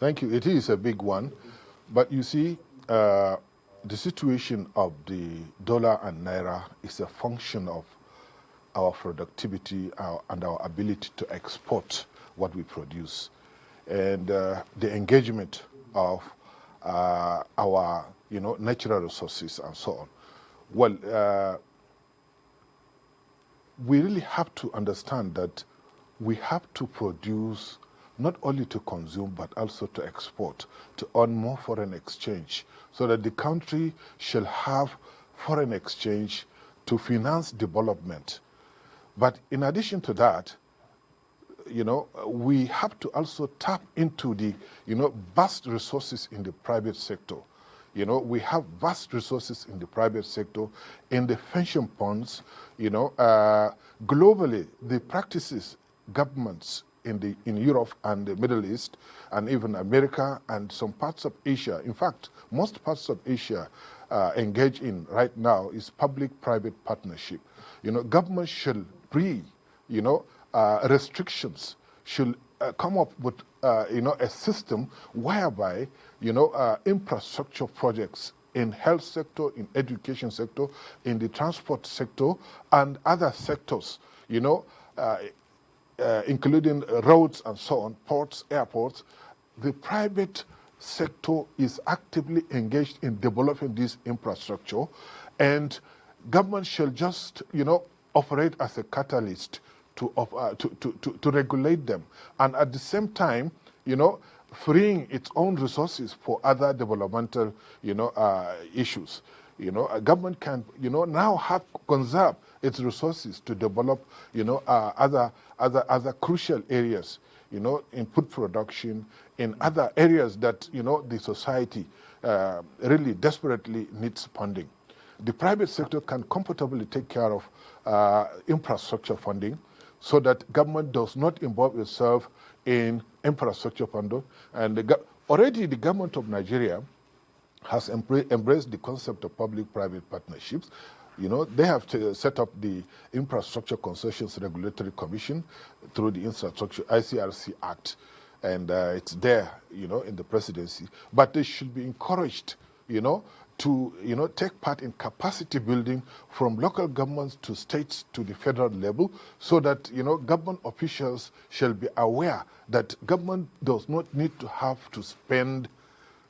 Thank you. It is a big one. But you see, the situation of the dollar and naira is a function of our productivity and our ability to export what we produce, and the engagement of our natural resources and so on. Well, we really have to understand that we have to produce not only to consume but also to export, to earn more foreign exchange, so that the country shall have foreign exchange to finance development. But in addition to that, we have to also tap into the, vast resources in the private sector. We have vast resources in the private sector, in the pension funds. Globally, the practices governments in Europe and the Middle East and even America and some parts of Asia, in fact, most parts of Asia engage in right now is public-private partnership. Government should free, restrictions, should come up with, a system whereby, infrastructure projects in health sector, in education sector, in the transport sector, and other sectors, including roads and so on, ports, airports. The private sector is actively engaged in developing this infrastructure, and government shall just, operate as a catalyst to regulate them, and at the same time, freeing its own resources for other developmental, issues. A government can, now have conserve its resources to develop, other crucial areas, in food production, in other areas that, the society really desperately needs funding. The private sector can comfortably take care of infrastructure funding, so that government does not involve itself in infrastructure funding. And already the government of Nigeria has embraced the concept of public-private partnerships. They have set up the Infrastructure Concessions Regulatory Commission through the Infrastructure ICRC Act, and it's there, in the presidency. But they should be encouraged, to take part in capacity building from local governments to states to the federal level, so that government officials shall be aware that government does not need to have to spend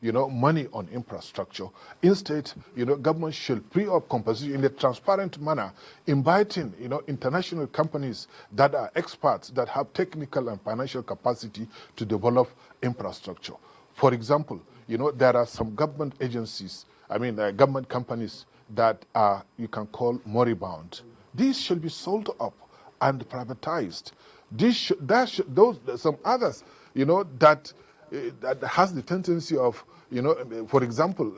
money on infrastructure. Instead, government should free up compensation in a transparent manner, inviting, international companies that are experts, that have technical and financial capacity to develop infrastructure. For example, there are some government agencies, government companies that are, you can call moribund. These should be sold up and privatized. Some others, that has the tendency of, for example,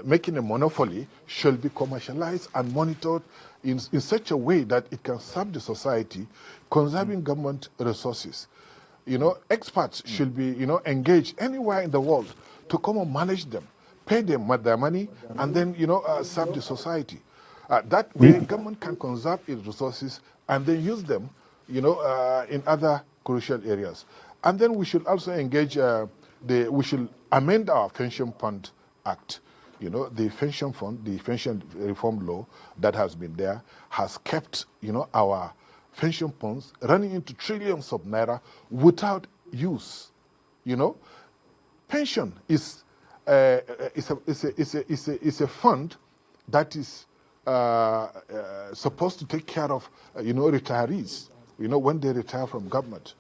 making a monopoly, should be commercialized and monitored in such a way that it can serve the society, conserving government resources. Experts should be, engaged anywhere in the world to come and manage them, pay them their money, and then, serve the society. That way, government can conserve its resources and then use them, in other crucial areas. And then we should also engage, we should amend our Pension Fund Act. The pension fund, the pension reform law that has been there has kept, our pension funds running into trillions of naira without use. Pension is a fund that is supposed to take care of retirees. When they retire from government,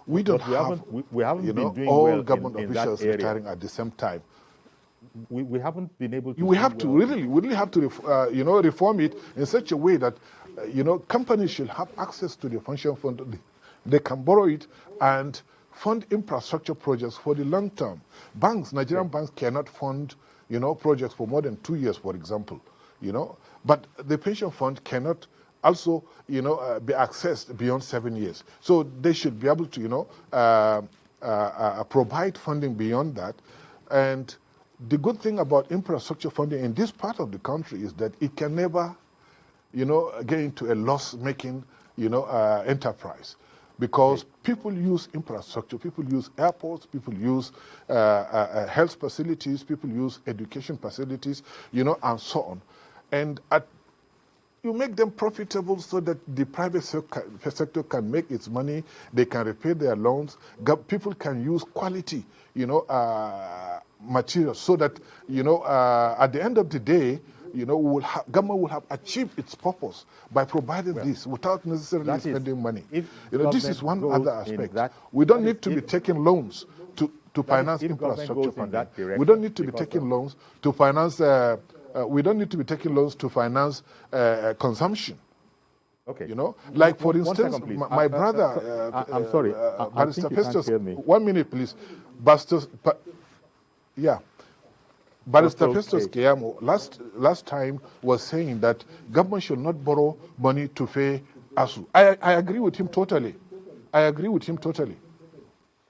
we don't have we haven't been doing all well government in officials that area. retiring at the same time. We haven't been able to. We really have to reform it in such a way that companies should have access to the pension fund. They can borrow it and fund infrastructure projects for the long term. Banks, Nigerian banks cannot fund projects for more than 2 years, for example. But the pension fund cannot also be accessed beyond 7 years. So they should be able to provide funding beyond that. And the good thing about infrastructure funding in this part of the country is that it can never, get into a loss-making, enterprise. because people use infrastructure, people use airports, people use health facilities, people use education facilities, and so on. And you make them profitable so that the private sector can make its money, they can repay their loans, people can use quality, materials so that, at the end of the day, government will have achieved its purpose by providing this without necessarily spending money. This is one other aspect. We don't need to be taking loans to finance infrastructure funding. We don't need to be taking loans to finance. We don't need to be taking loans to finance consumption. Okay. Like for instance, my brother. I'm sorry. I think you can't hear me. 1 minute, please. Barrister Festus Keyamo last time was saying that government should not borrow money to pay ASU. I agree with him totally.